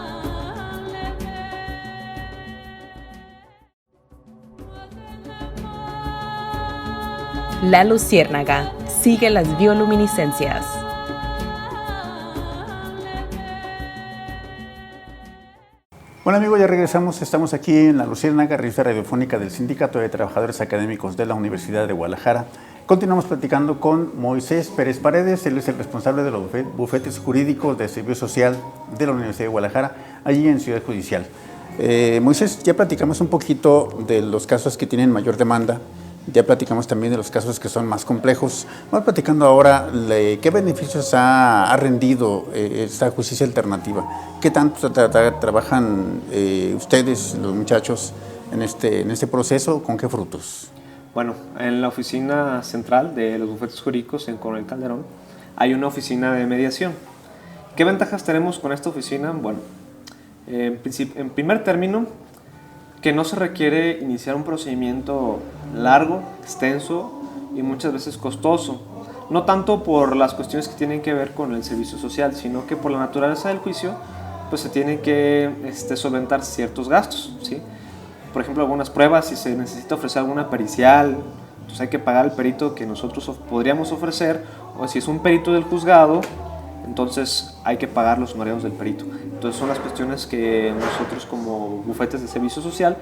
La Luciérnaga, sigue las bioluminiscencias. Bueno amigos, ya regresamos, estamos aquí en la Luciérnaga, revista radiofónica del Sindicato de Trabajadores Académicos de la Universidad de Guadalajara. Continuamos platicando con Moisés Pérez Paredes, él es el responsable de los bufetes jurídicos de servicio social de la Universidad de Guadalajara, allí en Ciudad Judicial. Moisés, ya platicamos un poquito de los casos que tienen mayor demanda, ya platicamos también de los casos que son más complejos. Vamos platicando ahora qué beneficios ha rendido esta justicia alternativa. ¿Qué tanto trabajan ustedes, los muchachos, en este proceso? ¿Con qué frutos? Bueno, en la oficina central de los bufetes jurídicos en Coronel Calderón hay una oficina de mediación. ¿Qué ventajas tenemos con esta oficina? Bueno, en primer término, que no se requiere iniciar un procedimiento largo, extenso y muchas veces costoso. No tanto por las cuestiones que tienen que ver con el servicio social, sino que por la naturaleza del juicio, pues se tienen que solventar ciertos gastos, ¿sí? Por ejemplo, algunas pruebas, si se necesita ofrecer alguna pericial, pues hay que pagar al perito que nosotros podríamos ofrecer, o si es un perito del juzgado, entonces hay que pagar los honorarios del perito. Entonces son las cuestiones que nosotros como bufetes de servicio social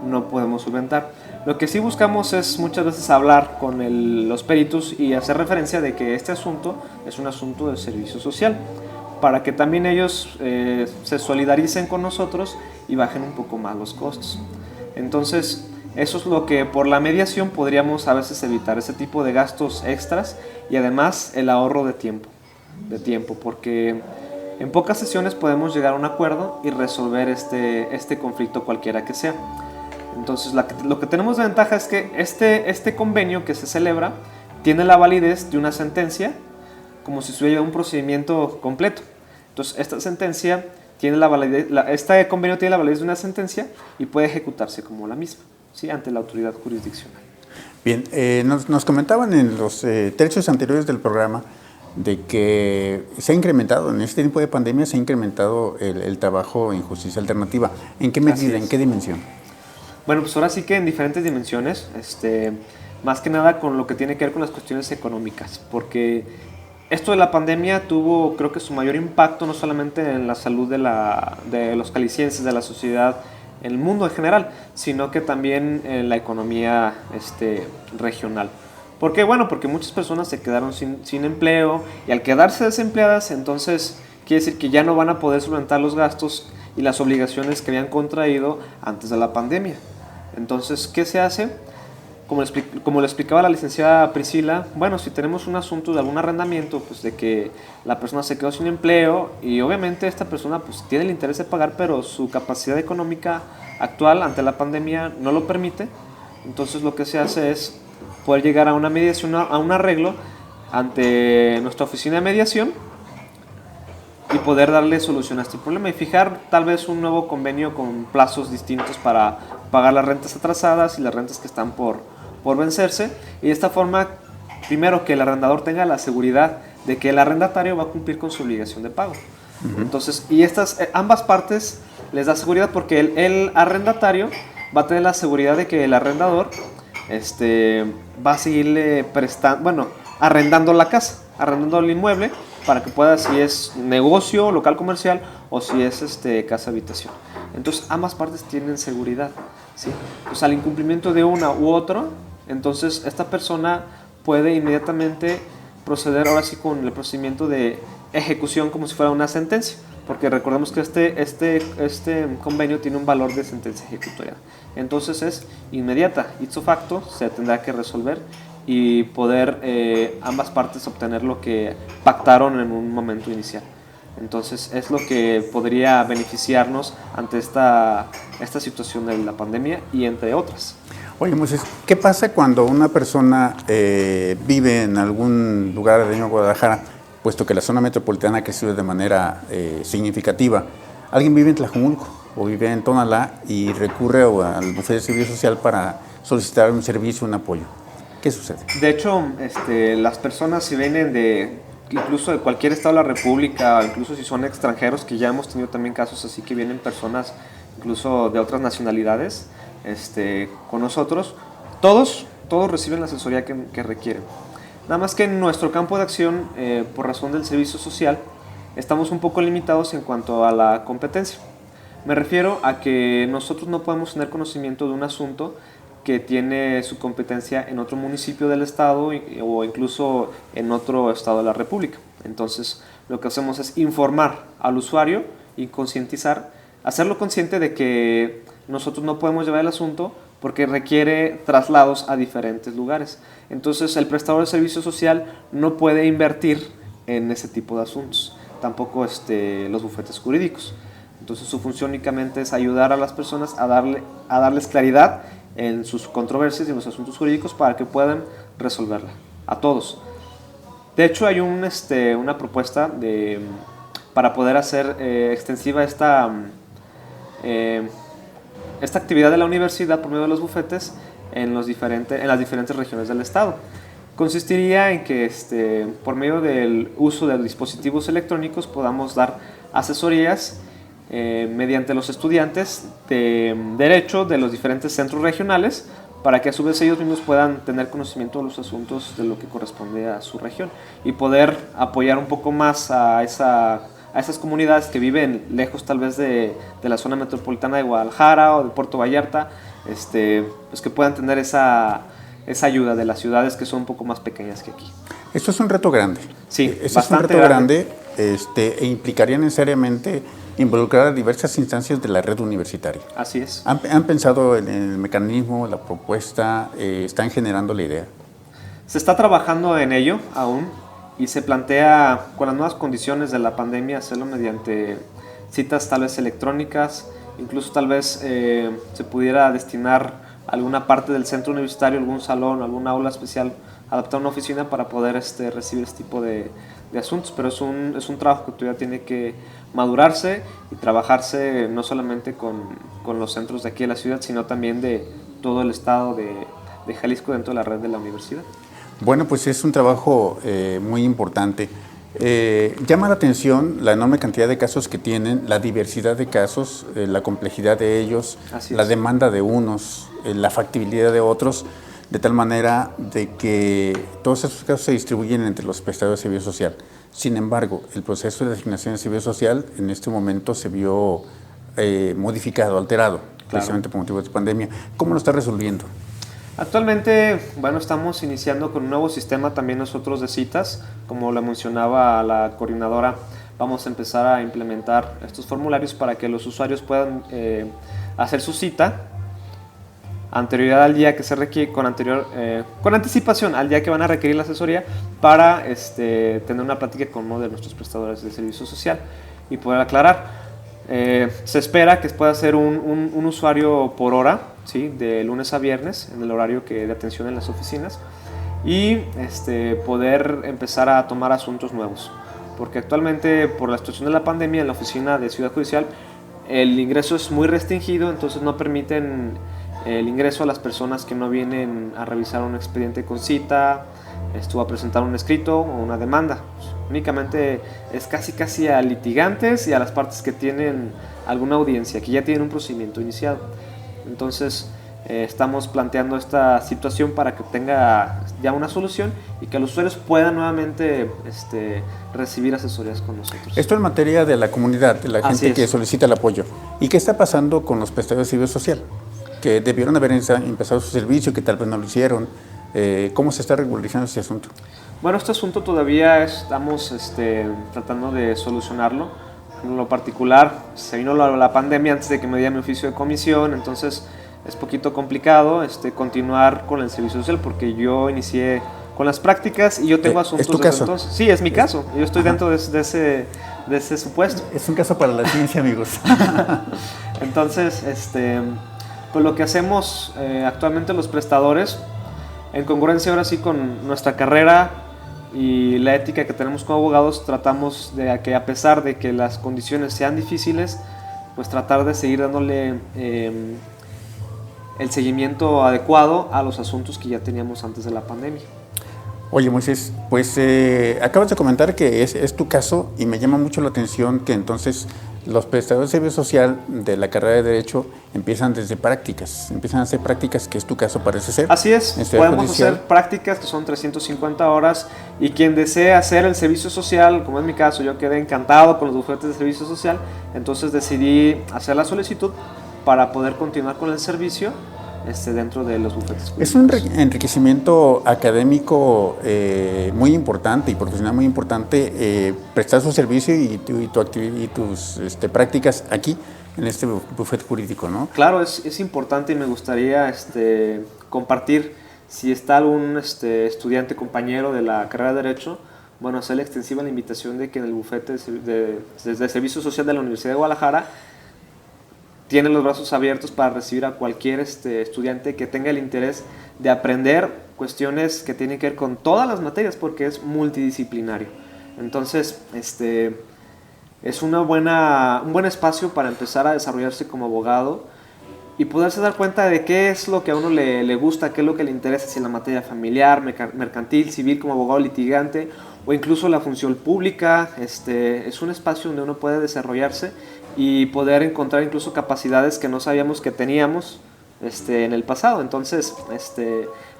no podemos solventar. Lo que sí buscamos es muchas veces hablar con los peritos y hacer referencia de que este asunto es un asunto de servicio social, para que también ellos se solidaricen con nosotros y bajen un poco más los costos. Entonces, eso es lo que por la mediación podríamos a veces evitar, ese tipo de gastos extras y además el ahorro de tiempo, porque en pocas sesiones podemos llegar a un acuerdo y resolver este conflicto cualquiera que sea. Entonces, lo que tenemos de ventaja es que este convenio que se celebra tiene la validez de una sentencia, como si estuviera un procedimiento completo. Entonces, esta sentencia tiene la validez, este convenio tiene la validez de una sentencia y puede ejecutarse como la misma, ¿sí? Ante la autoridad jurisdiccional. Bien, nos comentaban en los trechos anteriores del programa de que se ha incrementado, en este tiempo de pandemia se ha incrementado el trabajo en justicia alternativa. ¿En qué medida, en qué dimensión? Bueno, pues ahora sí que en diferentes dimensiones, más que nada con lo que tiene que ver con las cuestiones económicas, porque esto de la pandemia tuvo, creo que su mayor impacto no solamente en la salud de los calicienses, de la sociedad, en el mundo en general, sino que también en la economía regional. ¿Por qué? Bueno, porque muchas personas se quedaron sin empleo y al quedarse desempleadas, entonces quiere decir que ya no van a poder solventar los gastos y las obligaciones que habían contraído antes de la pandemia. Entonces, ¿qué se hace? como le explicaba la licenciada Priscila, bueno, si tenemos un asunto de algún arrendamiento, pues de que la persona se quedó sin empleo y obviamente esta persona pues tiene el interés de pagar, pero su capacidad económica actual ante la pandemia no lo permite, entonces lo que se hace es poder llegar a una mediación, a un arreglo ante nuestra oficina de mediación y poder darle solución a este problema y fijar tal vez un nuevo convenio con plazos distintos para pagar las rentas atrasadas y las rentas que están por vencerse, y de esta forma, primero, que el arrendador tenga la seguridad de que el arrendatario va a cumplir con su obligación de pago. Entonces, y ambas partes les da seguridad porque el arrendatario va a tener la seguridad de que el arrendador va a seguirle arrendando la casa, arrendando el inmueble para que pueda, si es negocio, local comercial o si es casa habitación. Entonces ambas partes tienen seguridad, ¿sí? Pues al incumplimiento de una u otro, entonces esta persona puede inmediatamente proceder ahora sí con el procedimiento de ejecución como si fuera una sentencia, porque recordemos que este convenio tiene un valor de sentencia ejecutoria. Entonces es inmediata, ipso facto, se tendrá que resolver y poder ambas partes obtener lo que pactaron en un momento inicial. Entonces es lo que podría beneficiarnos ante esta situación de la pandemia y entre otras. Oye, Moisés, ¿qué pasa cuando una persona vive en algún lugar de Guadalajara, puesto que la zona metropolitana ha crecido de manera significativa? Alguien vive en Tlajomulco o vive en Tonalá y recurre al bufete de servicio social para solicitar un servicio, un apoyo. ¿Qué sucede? De hecho, las personas si vienen incluso de cualquier estado de la República, incluso si son extranjeros, que ya hemos tenido también casos así que vienen personas incluso de otras nacionalidades con nosotros, todos reciben la asesoría que requieren. Nada más que en nuestro campo de acción, por razón del servicio social, estamos un poco limitados en cuanto a la competencia. Me refiero a que nosotros no podemos tener conocimiento de un asunto que tiene su competencia en otro municipio del estado o incluso en otro estado de la República. Entonces, lo que hacemos es informar al usuario y concientizar, hacerlo consciente de que nosotros no podemos llevar el asunto porque requiere traslados a diferentes lugares. Entonces, el prestador de servicio social no puede invertir en ese tipo de asuntos, tampoco los bufetes jurídicos. Entonces, su función únicamente es ayudar a las personas a darles claridad en sus controversias y en los asuntos jurídicos para que puedan resolverla, a todos. De hecho, hay una propuesta para poder hacer extensiva esta actividad de la universidad por medio de los bufetes en las diferentes regiones del estado. Consistiría en que por medio del uso de dispositivos electrónicos podamos dar asesorías mediante los estudiantes de derecho de los diferentes centros regionales para que a su vez ellos mismos puedan tener conocimiento de los asuntos de lo que corresponde a su región y poder apoyar un poco más a esas comunidades que viven lejos tal vez de la zona metropolitana de Guadalajara o de Puerto Vallarta, pues que puedan tener esa ayuda de las ciudades que son un poco más pequeñas que aquí. Esto es un reto grande. Sí, esto es un reto grande e implicaría necesariamente involucrar a diversas instancias de la red universitaria. Así es. ¿Han pensado en el mecanismo, la propuesta? ¿Están generando la idea? Se está trabajando en ello aún y se plantea, con las nuevas condiciones de la pandemia, hacerlo mediante citas tal vez electrónicas, incluso tal vez se pudiera destinar alguna parte del centro universitario, algún salón, alguna aula especial, adaptar una oficina para poder recibir este tipo de asuntos, pero es un trabajo que todavía tiene que madurarse y trabajarse no solamente con los centros de aquí de la ciudad, sino también de todo el estado de Jalisco dentro de la red de la universidad. Bueno, pues es un trabajo muy importante. Llama la atención la enorme cantidad de casos que tienen, la diversidad de casos, la complejidad de ellos, la demanda de unos, la factibilidad de otros, de tal manera de que todos esos casos se distribuyen entre los prestadores de servicio social. Sin embargo, el proceso de asignación de servicio social en este momento se vio modificado, alterado, precisamente por motivo de pandemia. ¿Cómo lo está resolviendo? Actualmente, bueno, estamos iniciando con un nuevo sistema también nosotros de citas. Como lo mencionaba la coordinadora, vamos a empezar a implementar estos formularios para que los usuarios puedan hacer su cita anterioridad al día que se requiere, con anticipación al día que van a requerir la asesoría para tener una plática con uno de nuestros prestadores de servicio social y poder aclarar. Se espera que pueda ser un usuario por hora, ¿sí? De lunes a viernes, en el horario de atención en las oficinas, y poder empezar a tomar asuntos nuevos. Porque actualmente, por la situación de la pandemia, en la oficina de Ciudad Judicial, el ingreso es muy restringido, entonces no permiten el ingreso a las personas que no vienen a revisar un expediente con cita, a presentar un escrito o una demanda. Únicamente es casi a litigantes y a las partes que tienen alguna audiencia, que ya tienen un procedimiento iniciado. Entonces estamos planteando esta situación para que tenga ya una solución y que los usuarios puedan nuevamente recibir asesorías con nosotros. Esto en materia de la comunidad, de la gente que solicita el apoyo. ¿Y qué está pasando con los prestadores de servicio social? Que debieron haber empezado su servicio, que tal vez no lo hicieron. ¿Cómo se está regularizando este asunto? Bueno, este asunto todavía estamos tratando de solucionarlo. En lo particular, se vino la pandemia antes de que me diera mi oficio de comisión, entonces es poquito complicado continuar con el servicio social porque yo inicié con las prácticas y yo tengo asuntos. ¿Es tu caso? Entonces. Sí, es mi caso. Yo estoy dentro de ese supuesto. Es un caso para la ciencia, amigos. Entonces, pues lo que hacemos actualmente los prestadores, en congruencia ahora sí con nuestra carrera y la ética que tenemos como abogados, tratamos de que a pesar de que las condiciones sean difíciles, pues tratar de seguir dándole el seguimiento adecuado a los asuntos que ya teníamos antes de la pandemia. Oye, Moisés, pues acabas de comentar que es tu caso y me llama mucho la atención que entonces los prestadores de servicio social de la carrera de Derecho empiezan desde prácticas, empiezan a hacer prácticas, que es tu caso parece ser. Así es, podemos hacer prácticas que son 350 horas y quien desee hacer el servicio social, como es mi caso, yo quedé encantado con los bufetes de servicio social, entonces decidí hacer la solicitud para poder continuar con el servicio dentro de los bufetes jurídicos. Es un enriquecimiento académico muy importante y profesional muy importante prestar su servicio y tus prácticas aquí en este bufete jurídico, ¿no? Claro, es importante y me gustaría compartir, si está algún estudiante compañero de la carrera de Derecho, bueno, hacerle extensiva la invitación de que en el bufete de servicio social de la Universidad de Guadalajara tienen los brazos abiertos para recibir a cualquier estudiante que tenga el interés de aprender cuestiones que tienen que ver con todas las materias porque es multidisciplinario. Entonces, es un buen espacio para empezar a desarrollarse como abogado y poderse dar cuenta de qué es lo que a uno le gusta, qué es lo que le interesa, si en la materia familiar, mercantil, civil como abogado litigante o incluso la función pública. Es un espacio donde uno puede desarrollarse y poder encontrar incluso capacidades que no sabíamos que teníamos en el pasado. Entonces,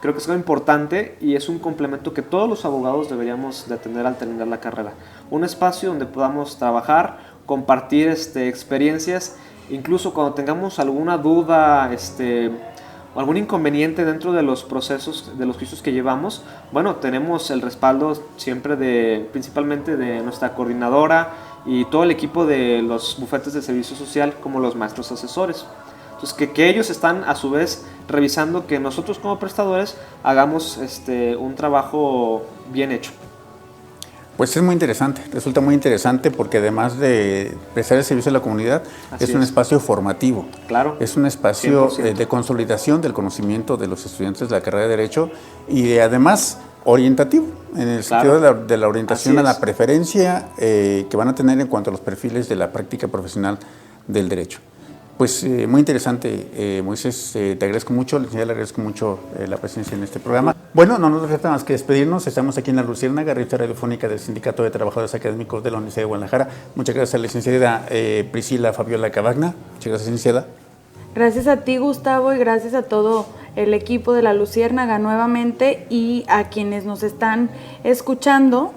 creo que es algo importante y es un complemento que todos los abogados deberíamos de tener al terminar la carrera. Un espacio donde podamos trabajar, compartir experiencias, incluso cuando tengamos alguna duda o algún inconveniente dentro de los procesos, de los juicios que llevamos, bueno, tenemos el respaldo siempre principalmente de nuestra coordinadora y todo el equipo de los bufetes de servicio social como los maestros asesores. Entonces, que ellos están a su vez revisando que nosotros como prestadores hagamos un trabajo bien hecho. Pues es muy interesante, resulta muy interesante porque además de prestar el servicio a la comunidad, es un espacio formativo. Claro. Es un espacio de consolidación del conocimiento de los estudiantes de la carrera de Derecho y además orientativo, en el sentido de la orientación a la preferencia que van a tener en cuanto a los perfiles de la práctica profesional del derecho. Pues muy interesante, Moisés, te agradezco mucho, le agradezco mucho la presencia en este programa. Bueno, no nos resta más que despedirnos, estamos aquí en La Luciérnaga, revista radiofónica del Sindicato de Trabajadores Académicos de la Universidad de Guadalajara. Muchas gracias a la licenciada Priscila Fabiola Cavagna. Muchas gracias, licenciada. Gracias a ti, Gustavo, y gracias a todo el equipo de La Luciérnaga nuevamente y a quienes nos están escuchando,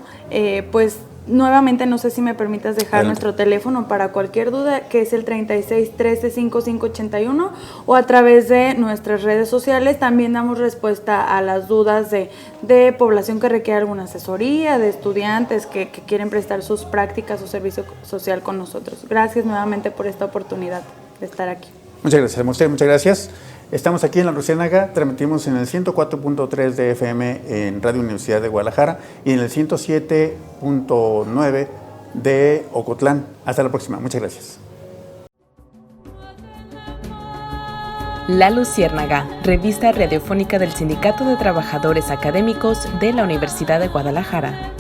pues nuevamente no sé si me permitas dejar nuestro teléfono para cualquier duda, que es el 36 13 5581, o a través de nuestras redes sociales también damos respuesta a las dudas de población que requiere alguna asesoría, de estudiantes que quieren prestar sus prácticas o servicio social con nosotros. Gracias nuevamente por esta oportunidad de estar aquí. Muchas gracias a usted, muchas gracias. Estamos aquí en La Luciérnaga, transmitimos en el 104.3 de FM en Radio Universidad de Guadalajara y en el 107.9 de Ocotlán. Hasta la próxima, muchas gracias. La Luciérnaga, revista radiofónica del Sindicato de Trabajadores Académicos de la Universidad de Guadalajara.